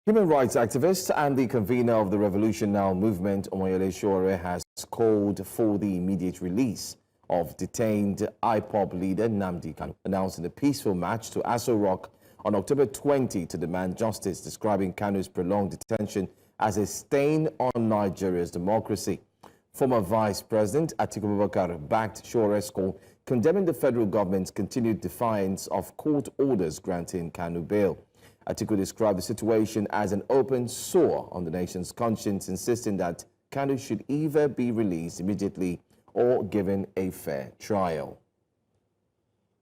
Human rights activist and the convener of the Revolution Now movement, Omoyele Sowore, has called for the immediate release of detained IPOB leader Nnamdi Kanu, announcing a peaceful march to Aso Rock on October 20 to demand justice, describing Kanu's prolonged detention as a stain on Nigeria's democracy. Former Vice President Atiku Abubakar backed Sowore's call, condemning the federal government's continued defiance of court orders granting Kanu bail. Atiku described the situation as an open sore on the nation's conscience, insisting that Kanu should either be released immediately or given a fair trial.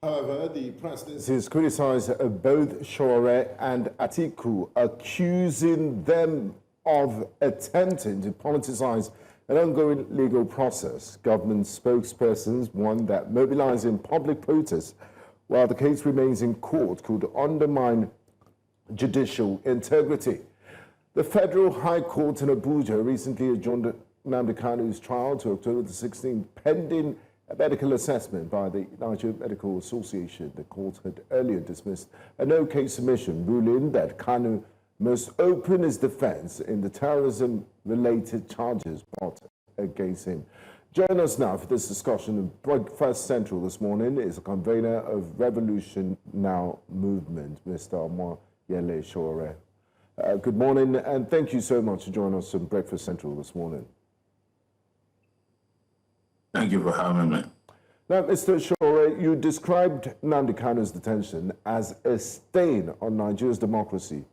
However, the presidency has criticized both Sowore and Atiku, accusing them of attempting to politicize an ongoing legal process. Government spokespersons warned that mobilizing public protests while the case remains in court could undermine judicial integrity. The Federal High Court in Abuja recently adjourned Nnamdi Kanu's trial to October the 16th, pending a medical assessment by the Nigerian Medical Association. The court had earlier dismissed a no-case submission, ruling that Kanu must open his defense in the terrorism-related charges brought against him. Join us now for this discussion of Breakfast Central this morning is the convener of Revolution Now movement, Mr. Omoyele Sowore. Good morning, and thank you so much for joining us on Breakfast Central this morning. Thank you for having me. Now, Mr. Sowore, you described Nnamdi Kanu's detention as a stain on Nigeria's democracy.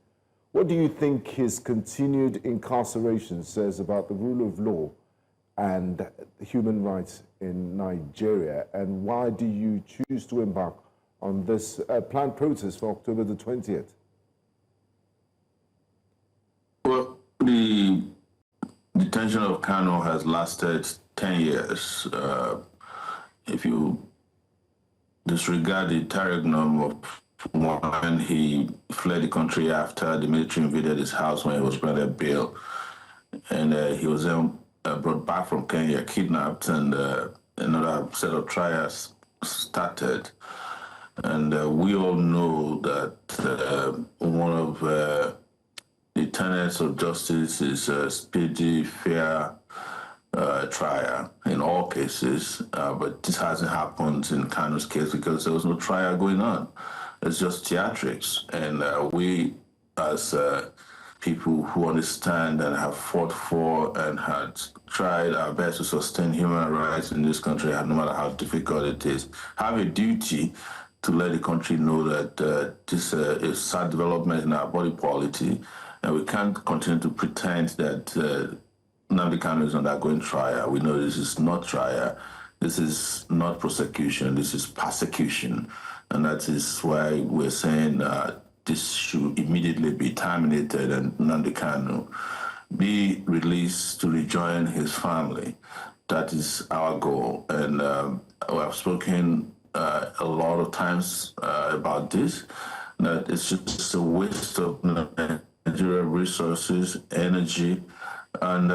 What do you think his continued incarceration says about the rule of law and human rights in Nigeria? And why do you choose to embark on this planned protest for October the 20th? Well, the detention of Kanu has lasted 10 years. If you disregard the interregnum of when he fled the country after the military invaded his house when he was granted bail, and he was then brought back from Kenya, kidnapped, and another set of trials started. And we all know that one of the tenets of justice is a speedy, fair trial in all cases, but this hasn't happened in Kanu's case because there was no trial going on. It's just theatrics, and we as people who understand and have fought for and had tried our best to sustain human rights in this country, no matter how difficult it is, have a duty to let the country know that this is sad development in our body policy, and we can't continue to pretend that Nnamdi Kanu is undergoing trial. We know this is not trial. This is not prosecution. This is persecution. And that is why we're saying this should immediately be terminated and Nnamdi Kanu be released to rejoin his family. That is our goal. And we have spoken a lot of times about this, that it's just a waste of Nigerian resources, energy, and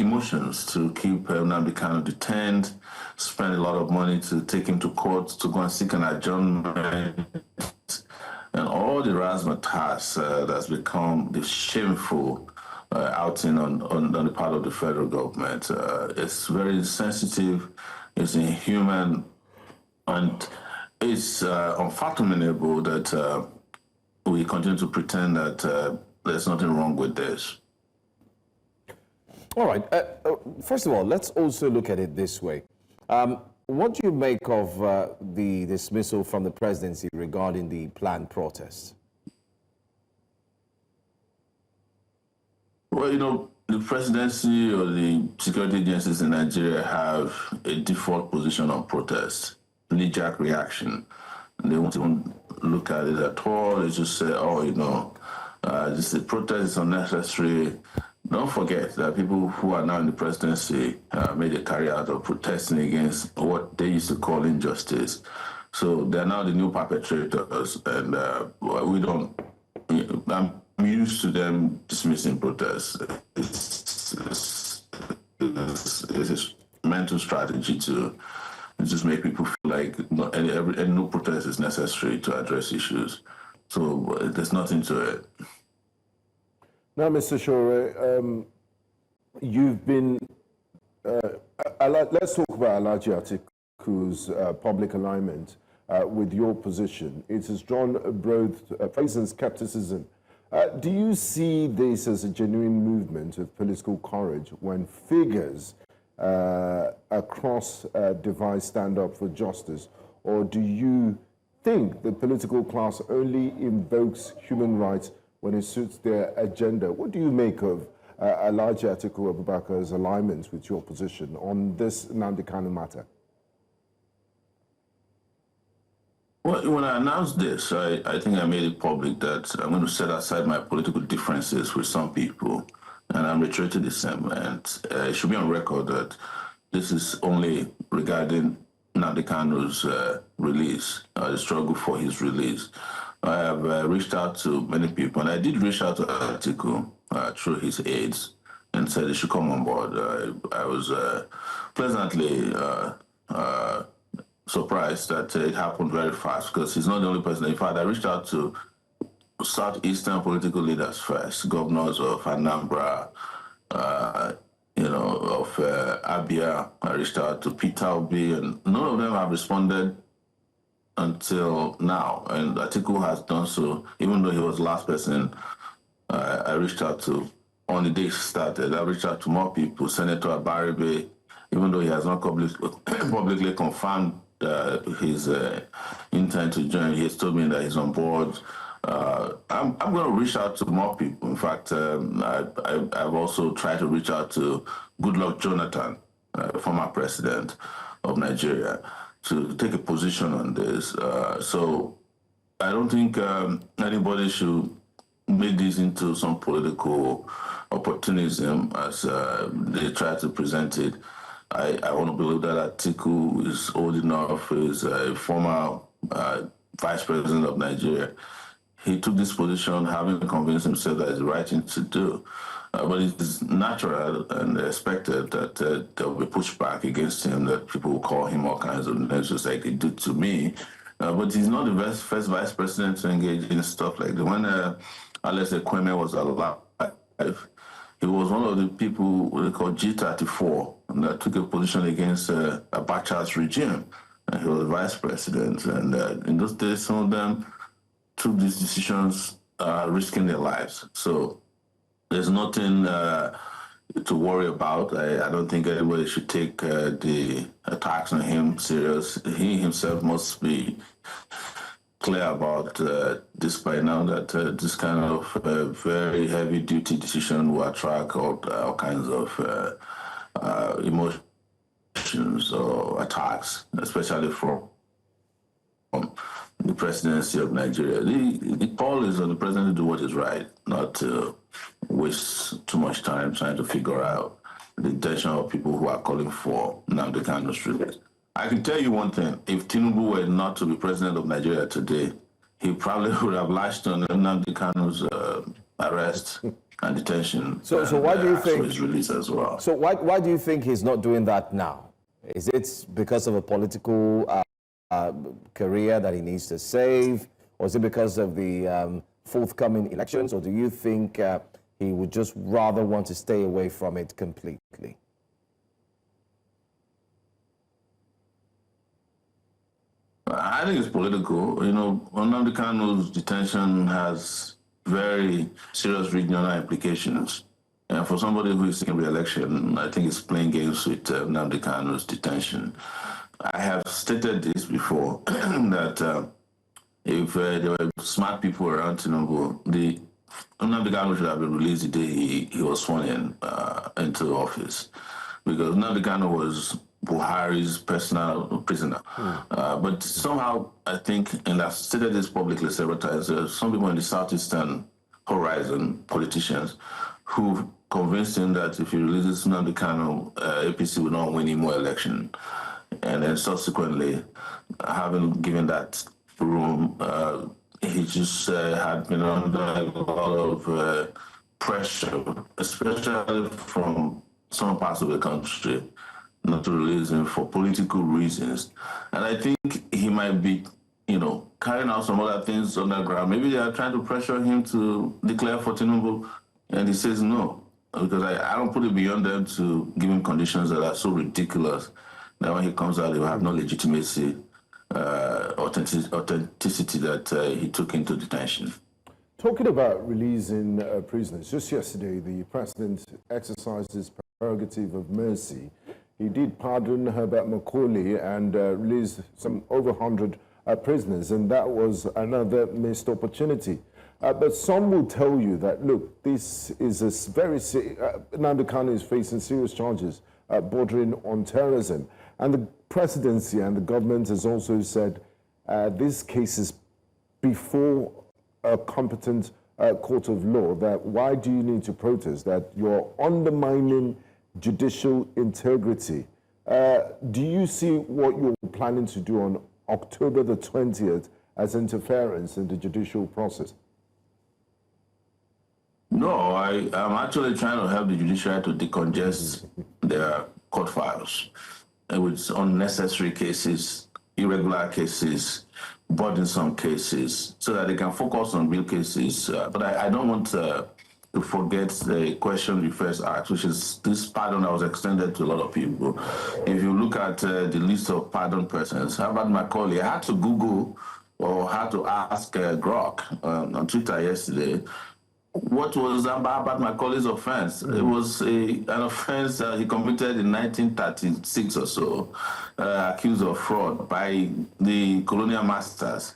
emotions to keep Nnamdi Kanu detained, spend a lot of money to take him to court to go and seek an adjournment, and all the razzmatazz that's become the shameful outing on the part of the federal government. It's very insensitive, it's inhuman, and it's unfathomable that we continue to pretend that there's nothing wrong with this. All right. First of all, let's also look at it this way. What do you make of the dismissal from the presidency regarding the planned protests? Well, you know, the presidency or the security agencies in Nigeria have a default position on protest, knee-jerk reaction. And they won't even look at it at all. They just say, oh, you know, the protest is unnecessary. Don't forget that people who are now in the presidency made a career out of protesting against what they used to call injustice. So they're now the new perpetrators, and we don't. I'm used to them dismissing protests. It's a mental strategy to just make people feel like no protest is necessary to address issues. So there's nothing to it. Now, Mr. Sowore, you've been, let's talk about Alhaji Atiku's public alignment with your position. It has drawn both praise and skepticism. Do you see this as a genuine movement of political courage when figures across divide stand up for justice? Or do you think the political class only invokes human rights when it suits their agenda? What do you make of Alhaji Atiku Abubakar's alignment with your position on this Nnamdi Kanu matter? Well, when I announced this, I think I made it public that I'm going to set aside my political differences with some people, and I'm reiterating the same. And it should be on record that this is only regarding Nnamdi Kanu's release, the struggle for his release. I have reached out to many people, and I did reach out to Atiku through his aides and said he should come on board. I was pleasantly surprised that it happened very fast because he's not the only person. In fact, I reached out to southeastern political leaders first, governors of Anambra, of Abia. I reached out to Peter Obi, and none of them have responded until now. And Atiku has done so, even though he was the last person I reached out to on the day he started. I reached out to more people, Senator Abaribe, even though he has not publicly confirmed his intent to join. He has told me that he's on board. I'm going to reach out to more people. In fact, I've also tried to reach out to Goodluck Jonathan, former president of Nigeria, to take a position on this. So I don't think anybody should make this into some political opportunism as they try to present it. I want to believe that Atiku is old enough, is a former Vice President of Nigeria. He took this position having convinced himself that it's the right thing to do. But it's natural and expected that there will be pushback against him, that people will call him all kinds of names, just like they did to me. But he's not the first Vice President to engage in stuff like that. When Alex Ekweme was alive, he was one of the people they call G34 that took a position against Abacha's regime. And he was Vice President. And in those days, some of them took these decisions risking their lives. So there's nothing to worry about. I don't think anybody should take the attacks on him serious. He himself must be clear about this by now, that this kind of very heavy-duty decision will attract all kinds of emotions or attacks, especially from the presidency of Nigeria. The call is on the president to do what is right, not to waste too much time trying to figure out the intention of people who are calling for Nnamdi Kanu's release. I can tell you one thing: if Tinubu were not to be president of Nigeria today, he probably would have latched on Nnamdi Kanu's arrest and detention. So why do you think his release as well? So why do you think he's not doing that now? Is it because of a political career that he needs to save, or is it because of the forthcoming elections, or do you think he would just rather want to stay away from it completely? I think it's political. You know, Nnamdi Kanu's detention has very serious regional implications. And for somebody who is seeking re-election, I think it's playing games with Nnamdi Kanu's detention. I have stated this before, that if there were smart people around Tinubu, Nnamdi Kanu should have been released the day he was sworn in into office, because Nnamdi Kanu was Buhari's personal prisoner. But somehow, I think, and I've stated this publicly several times, some people in the southeastern horizon, politicians, who convinced him that if he releases Nnamdi Kanu, APC will not win any more election. And then subsequently, having given that room, he just had been under a lot of pressure, especially from some parts of the country, not to release him for political reasons. And I think he might be, carrying out some other things on the ground. Maybe they are trying to pressure him to declare for Tinubu And he says no, because I don't put it beyond them to give him conditions that are so ridiculous that when he comes out, he will have no legitimacy, authenticity that he took into detention. Talking about releasing prisoners, just yesterday, the president exercised his prerogative of mercy. He did pardon Herbert Macaulay and released some over 100 prisoners, and that was another missed opportunity. But some will tell you that, look, this is a very Nnamdi Kanu is facing serious charges bordering on terrorism. And the presidency and the government has also said this case is before a competent court of law, that why do you need to protest, that you're undermining judicial integrity. Do you see what you're planning to do on October the 20th as interference in the judicial process? No, I'm actually trying to help the judiciary to decongest their court files with unnecessary cases, irregular cases, burdensome cases, so that they can focus on real cases. But I don't want to forget the question you first asked, which is this pardon that was extended to a lot of people. If you look at the list of pardoned persons, Herbert Macaulay, I had to Google or had to ask Grok on Twitter yesterday, what was Herbert Macaulay's offense? It was an offense he committed in 1936 or so, accused of fraud by the colonial masters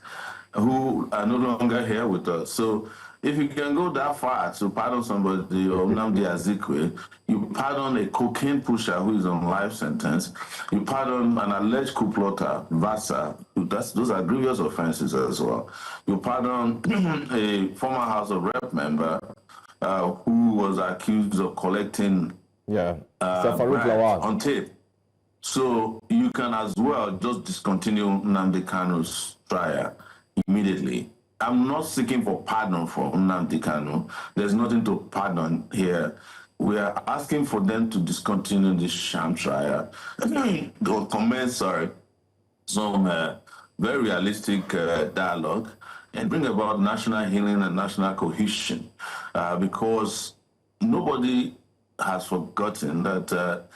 who are no longer here with us. So if you can go that far to pardon somebody, or Nnamdi Azikiwe, you pardon a cocaine pusher who is on life sentence, you pardon an alleged coup plotter, Vasa, those are grievous offenses as well. You pardon a former House of Rep member who was accused of collecting on tape. So you can as well just discontinue Nnamdi Kanu's trial immediately. I'm not seeking for pardon for Nnamdi Kanu. There's nothing to pardon here. We are asking for them to discontinue this sham trial, or commence, some very realistic dialogue and bring about national healing and national cohesion, because nobody has forgotten that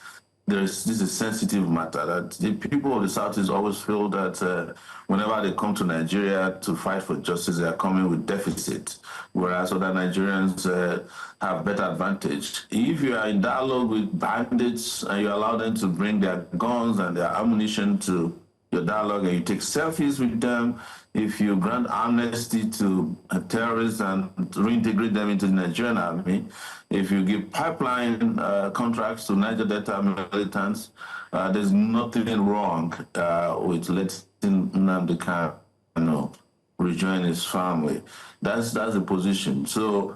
this is a sensitive matter, that the people of the Southeast always feel that whenever they come to Nigeria to fight for justice, they are coming with deficit, whereas other Nigerians have better advantage. If you are in dialogue with bandits and you allow them to bring their guns and their ammunition to your dialogue and you take selfies with them, if you grant amnesty to terrorists and reintegrate them into the Nigerian army, if you give pipeline contracts to Niger Delta militants, there's nothing wrong with letting Nnamdi Kanu rejoin his family. That's the position. So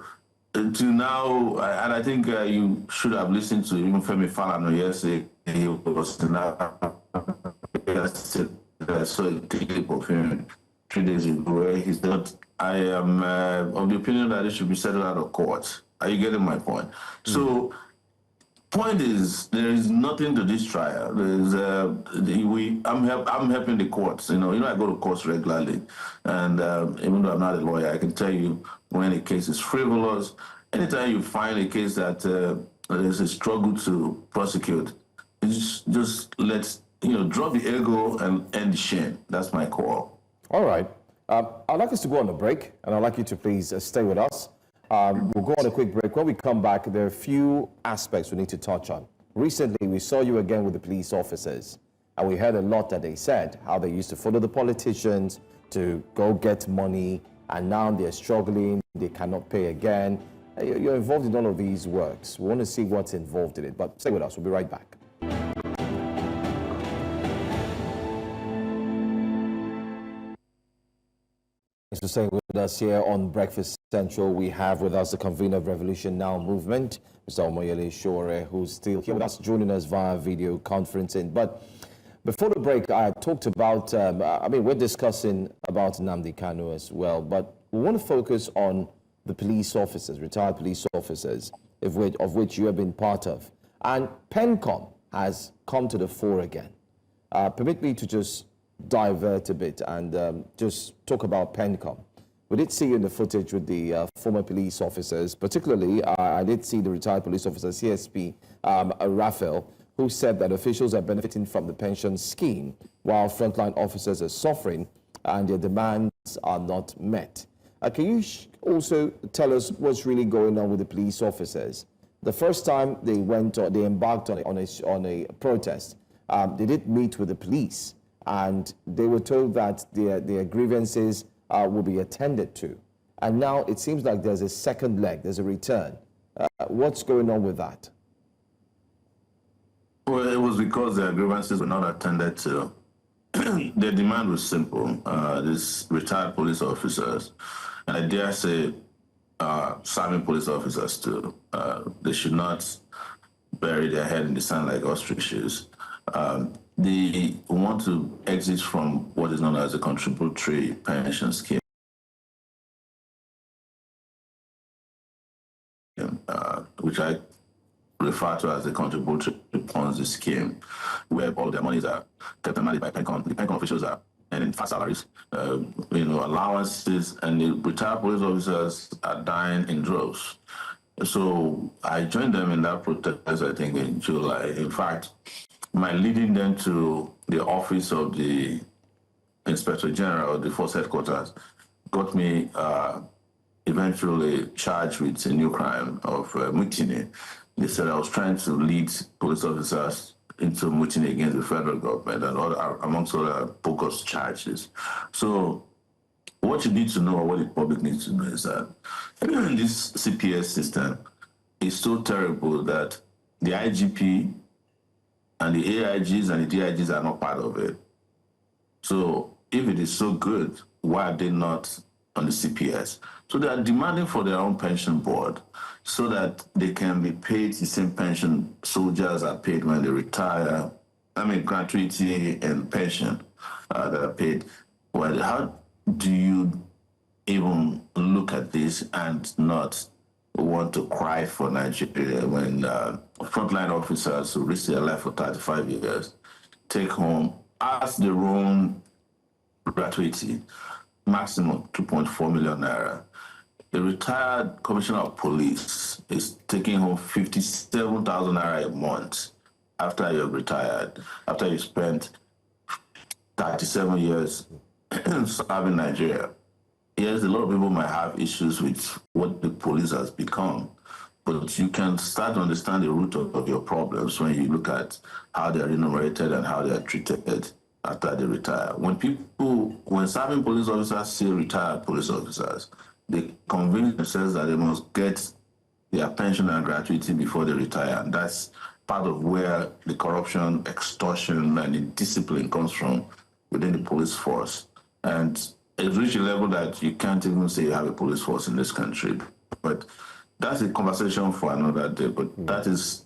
to now, and I think you should have listened to even Femi Falana yesterday. He was so a clip of him 3 days ago where he said, I am of the opinion that it should be settled out of court. Are you getting my point? So, point is, there is nothing to this trial. There's I'm helping the courts. You know, I go to courts regularly, and even though I'm not a lawyer, I can tell you when a case is frivolous. Anytime you find a case that there's a struggle to prosecute, just let's drop the ego and end the shame. That's my call. All right. I'd like us to go on a break, and I'd like you to please stay with us. We'll go on a quick break. When we come back, there are a few aspects we need to touch on. Recently, we saw you again with the police officers, and we heard a lot that they said, how they used to follow the politicians to go get money, and now they're struggling, they cannot pay again. You're involved in all of these works. We want to see what's involved in it, but stay with us. We'll be right back. Thanks for staying with us here on Breakfast Central. We have with us the convener of Revolution Now movement, Mr. Omoyele Sowore, who's still here with us, joining us via video conferencing. But before the break, I talked about, we're discussing about Nnamdi Kanu as well, but we want to focus on the police officers, retired police officers, of which you have been part of. And PENCOM has come to the fore again. Permit me to just divert a bit and just talk about PENCOM. We did see you in the footage with the former police officers, particularly I did see the retired police officer, CSP Raphael, who said that officials are benefiting from the pension scheme while frontline officers are suffering and their demands are not met. Can you also tell us what's really going on with the police officers? The first time they embarked on a protest, they did meet with the police, and they were told that their grievances will be attended to. And now it seems like there's a second leg, there's a return. What's going on with that? Well, it was because their grievances were not attended to. Their demand was simple. These retired police officers, and I dare say serving police officers too, they should not bury their head in the sand like ostriches. They want to exit from what is known as a contributory pension scheme, which I refer to as the contributory Ponzi scheme, where all their monies are kept and managed by PENCON. The PENCON officials are earning fast salaries, allowances, and the retired police officers are dying in droves. So I joined them in that protest, I think, in July. In fact, my leading them to the office of the Inspector General of the Force Headquarters got me eventually charged with a new crime of mutiny. They said I was trying to lead police officers into mutiny against the federal government and amongst other bogus charges. So what you need to know, or what the public needs to know, is that this CPS system is so terrible that the IGP and the AIGs and the DIGs are not part of it. So if it is so good, why are they not on the CPS? So they are demanding for their own pension board so that they can be paid the same pension soldiers are paid when they retire. I mean, gratuity and pension that are paid. Well, how do you even look at this and not want to cry for Nigeria when frontline officers who risk their life for 35 years take home as their own gratuity, maximum 2.4 million naira? The retired commissioner of police is taking home 57,000 naira a month after you're retired, after you spent 37 years serving Nigeria. Yes, a lot of people might have issues with what the police has become, but you can start to understand the root of your problems when you look at how they're remunerated and how they're treated after they retire. When serving police officers see retired police officers, they convince themselves that they must get their pension and gratuity before they retire. And that's part of where the corruption, extortion, and indiscipline comes from within the police force. And it's reached a level that you can't even say you have a police force in this country. But that's a conversation for another day. But that is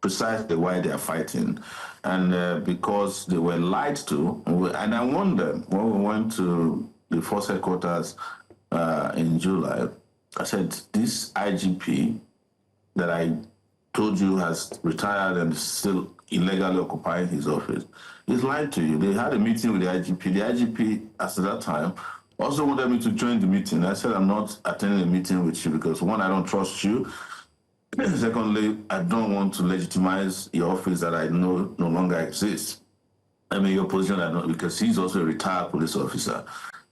precisely why they are fighting. And because they were lied to, and I warned them when we went to the force headquarters in July, I said, this IGP that I told you has retired and is still illegally occupying his office, he's lying to you. They had a meeting with the IGP. The IGP, at that time, also wanted me to join the meeting. I said, I'm not attending a meeting with you because, one, I don't trust you. Secondly, I don't want to legitimize your office that I know no longer exists. I mean, your position, because he's also a retired police officer.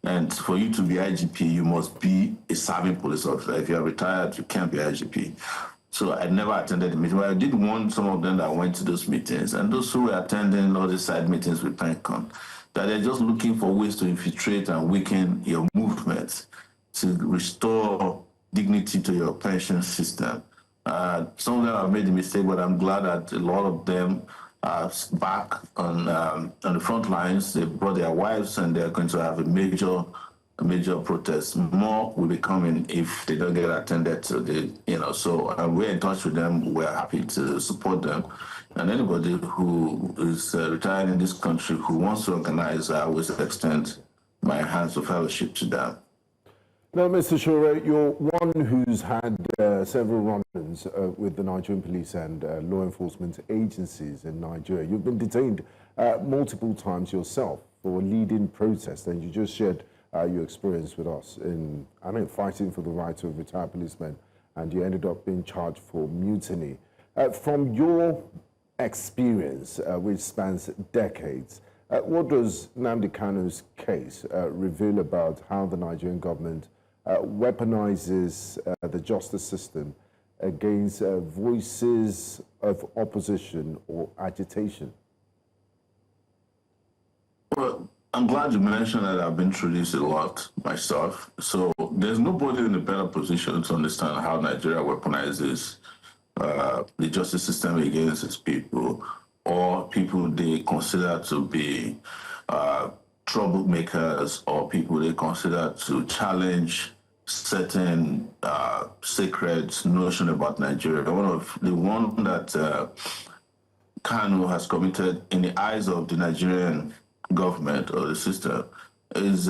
And for you to be IGP, you must be a serving police officer. If you're retired, you can't be IGP. So I never attended the meeting. But I did warn some of them that went to those meetings, and those who were attending all the side meetings with PENCON, that they're just looking for ways to infiltrate and weaken your movement to restore dignity to your pension system. Some of them have made a mistake, but I'm glad that a lot of them are back on the front lines. They brought their wives, and they're going to have a major protest. More will be coming if they don't get attended to. So we're in touch with them. We're happy to support them. And anybody who is retired in this country who wants to organize, I always extend my hands of fellowship to them. Now, Mr. Sowore, you're one who's had several run-ins with the Nigerian police and law enforcement agencies in Nigeria. You've been detained multiple times yourself for leading protests, and you just shared your experience with us in, fighting for the rights of retired policemen, and you ended up being charged for mutiny. From your experience, which spans decades, what does Nnamdi Kanu's case reveal about how the Nigerian government weaponizes the justice system against voices of opposition or agitation? Well, I'm glad you mentioned that. I've been through this a lot myself. So there's nobody in a better position to understand how Nigeria weaponizes the justice system against its people, or people they consider to be troublemakers, or people they consider to challenge certain sacred notion about Nigeria. The one that Kanu has committed in the eyes of the Nigerian government or the system is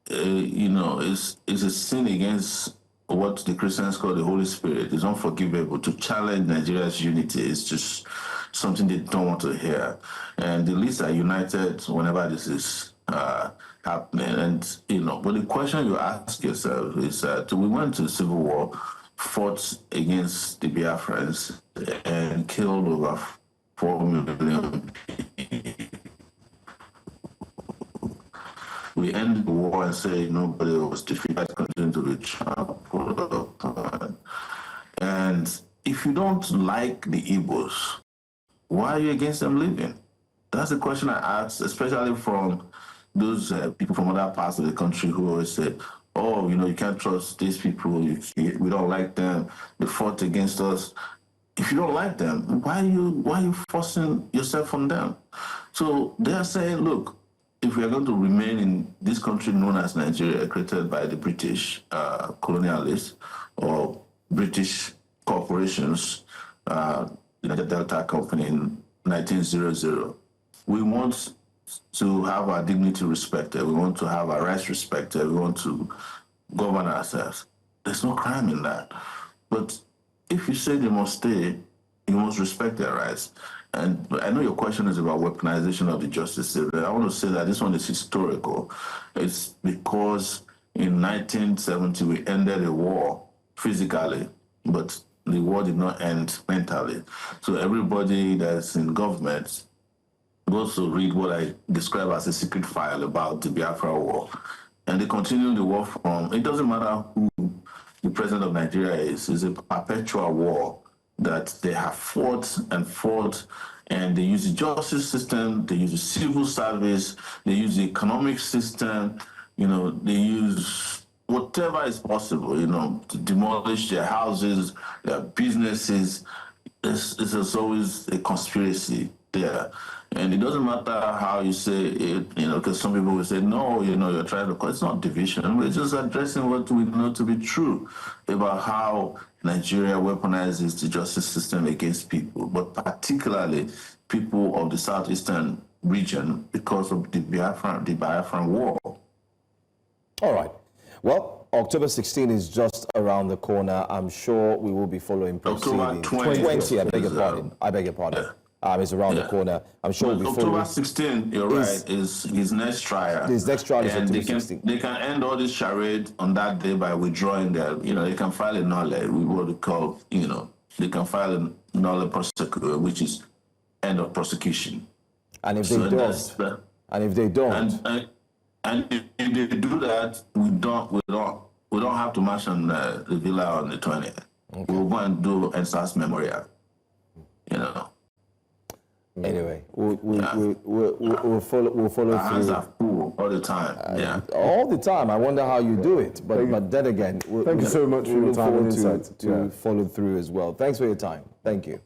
is a sin against what the Christians call the Holy Spirit. It's unforgivable. To challenge Nigeria's unity is just something they don't want to hear. And the least are united whenever this is happening. And, but the question you ask yourself is that we went to the Civil War, fought against the Biafrans, and killed over 4 million people. We end the war and say nobody was defeated, continue to be trampled. And if you don't like the Igbos, why are you against them leaving? That's the question I ask, especially from those people from other parts of the country who always say, oh, you can't trust these people, we don't like them, they fought against us. If you don't like them, why are you forcing yourself on them? So they are saying, look, if we are going to remain in this country known as Nigeria, created by the British colonialists or British corporations, the Niger Delta Company in 1900, we want to have our dignity respected. We want to have our rights respected. We want to govern ourselves. There's no crime in that. But if you say they must stay, you must respect their rights. And I know your question is about weaponization of the justice system. I want to say that this one is historical. It's because in 1970 we ended a war physically, but the war did not end mentally. So everybody that's in government goes to read what I describe as a secret file about the Biafra War. And they continue the war from, it doesn't matter who the president of Nigeria is, it's a perpetual war that they have fought, and they use the justice system, they use the civil service, they use the economic system, they use whatever is possible, to demolish their houses, their businesses. There's always a conspiracy there. And it doesn't matter how you say it, because some people will say, no, you're trying to, it's not division. We're just addressing what we know to be true about how Nigeria weaponizes the justice system against people, but particularly people of the southeastern region because of the Biafran War. All right. Well, October 16 is just around the corner. I'm sure we will be following proceedings. October 20. I beg your pardon. Yeah. It's around the corner. I'm sure we'll be October 16, you're right, is his next trial. His next trial is and October 16. They can end all this charade on that day by withdrawing their, they can file a null, what we call, they can file a null prosecutor, which is end of prosecution. And if they don't, and if they do that, we don't have to march on the villa on the 20th. Okay. We'll go and do NSAS memorial, Anyway, we'll follow through. Our hands are full all the time. All the time. I wonder how you do it. But then again, thank you so much for your time and insight. To follow through as well. Thanks for your time. Thank you.